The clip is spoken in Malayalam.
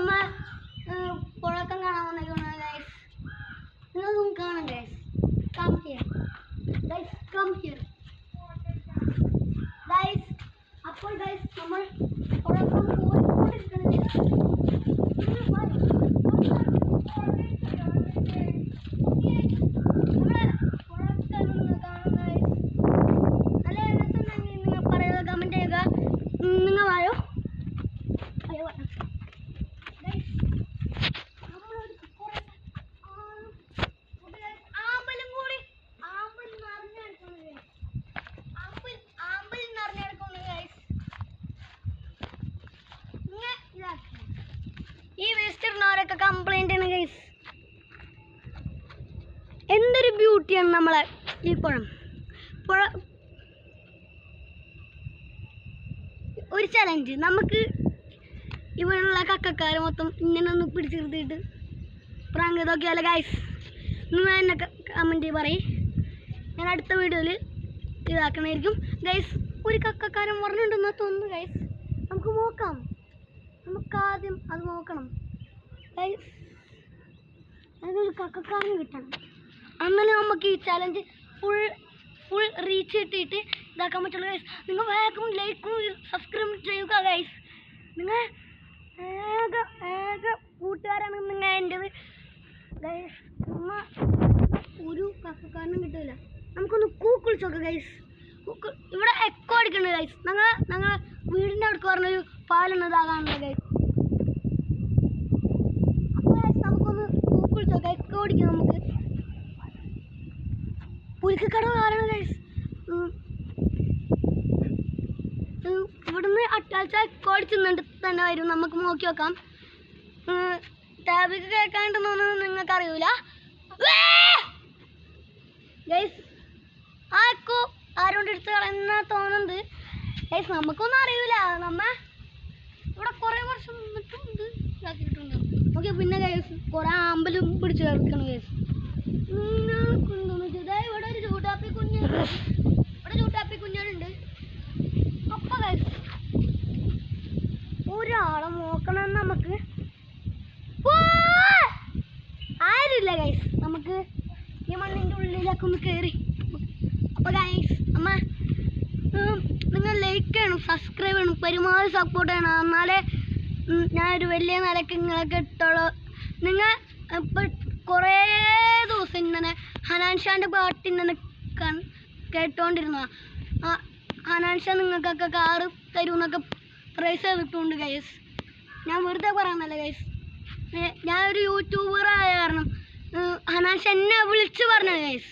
നമ്മ പുഴക്കം കാണാൻ വന്നേക്കാണ് ഗൈസ്. നിങ്ങളൊന്നും കാണാം guys. Come here guys, come here guys. അപ്പോൾ ഗൈസ് നമ്മൾ പുഴക്കം പോയിക്കൊണ്ടിരിക്കുന്നത്. ഈ വേസ്റ്റിടുന്നവരൊക്കെ കംപ്ലൈന്റ് ആണ് ഗൈസ്. എന്തൊരു ബ്യൂട്ടിയാണ് നമ്മളെ ഈ പുഴ. ഒരു ചലഞ്ച്, നമുക്ക് ഇവിടെയുള്ള കക്കക്കാരെ മൊത്തം ഇങ്ങനെ ഒന്ന് പിടിച്ചിരുത്തിയിട്ട് പ്രാങ്ക് നോക്കിയാലോ ഗൈസ്. നിങ്ങൾ എന്നെ കമൻറ്റ് പറയും, ഞാൻ അടുത്ത വീഡിയോയിൽ ഇതാക്കണമായിരിക്കും ഗൈസ്. ഒരു കക്കക്കാരൻ പറഞ്ഞിട്ടുണ്ടെന്ന് തോന്നുന്നു ഗൈസ്. നമുക്ക് നോക്കാം, നമുക്കാദ്യം അത് നോക്കണം ഗൈസ്. അതൊരു കക്കക്കാരന് കിട്ടണം, അങ്ങനെ നമുക്ക് ഈ ചലഞ്ച് ഫുൾ റീച്ച് കിട്ടിയിട്ട് ഇതാക്കാൻ പറ്റുള്ളൂ ഗൈസ്. നിങ്ങൾ വേഗം ലൈക്കും സബ്സ്ക്രൈബ് ചെയ്യുക ഗൈസ്. നിങ്ങൾ ഏക കൂട്ടുകാരാണ് നിങ്ങൾ എൻ്റെത് ഗൈസ്. ഒരു കക്കക്കാരനും കിട്ടില്ല. നമുക്കൊന്ന് കൂക്കുളിച്ച് നോക്കാം ഗൈസ്. ഇവിടെ എക്കോ അടിക്കുന്നുണ്ട് ഗൈസ്. ഞങ്ങൾ വീടിൻ്റെ അടുക്ക് പറഞ്ഞൊരു പാലുള്ളതാകാണല്ലോ ഗൈസ്. അപ്പോൾ ഗൈസ് നമുക്കൊന്ന് കൂക്കുളിച്ച് നോക്കാം. എക്കോ അടിക്കും നമുക്ക്. പുലിക്കടവ് കാരണം ഗൈസ് ഇവിടുന്ന് അറ്റാച്ച എക്കോ അടിച്ചുന്നുണ്ട് തന്നെ വരും. നമുക്ക് നോക്കി നോക്കാം. ടാബിക്ക് കേൾക്കാണ്ടെന്നൊന്നും നിങ്ങൾക്ക് അറിയൂല ഗൈസ്. ആ എക്കോ ആരോണ്ട് എടുത്ത് കളയുന്ന തോന്നുന്നുണ്ട് ഗൈസ്. നമുക്കൊന്നും അറിയൂല. നമ്മ ഇവിടെ കുറേ വർഷം നിന്നിട്ടുണ്ട്, ഇതാക്കിയിട്ടുണ്ട്. ഓക്കെ, പിന്നെ ഗൈസ് കുറേ ആമ്പലും പിടിച്ച് കിടക്കണം ഗൈസ്. ഇവിടെ ഒരു ചൂട്ടാപ്പി കുഞ്ഞുണ്ട്. അപ്പൊ ഗൈസ് ഒരാളെ നോക്കണം നമുക്ക്. ആരുമില്ല ഗൈസ്. നമുക്ക് ഈ മണ്ണിൻ്റെ ഉള്ളിലൊക്കെ ഒന്ന് കയറി. അപ്പോൾ ഗൈസ് നിങ്ങൾ ലൈക്ക് ചെയ്യണം, സബ്സ്ക്രൈബ് ചെയ്യണം, പരമാവധി സപ്പോർട്ട് ചെയ്യണം. എന്നാലേ ഞാനൊരു വലിയ നിലയ്ക്ക് നിങ്ങളൊക്കെ ഇട്ടോളൂ. നിങ്ങൾ ഇപ്പം കുറേ ദിവസം ഇങ്ങനെ ഹനാൻഷാൻ്റെ പാട്ട് ഇങ്ങനെ കേട്ടോണ്ടിരുന്ന ഹനാൻഷ നിങ്ങൾക്കൊക്കെ കാറ് തരുമെന്നൊക്കെ പ്രൈസ് ചെയ്തിട്ടുണ്ട് ഗൈസ്. ഞാൻ വെറുതെ പറയുന്നല്ലേ ഗൈസ്. ഞാനൊരു യൂട്യൂബർ ആയ കാരണം ഹനാൻഷ എന്നെ വിളിച്ച് പറഞ്ഞത് ഗൈസ്.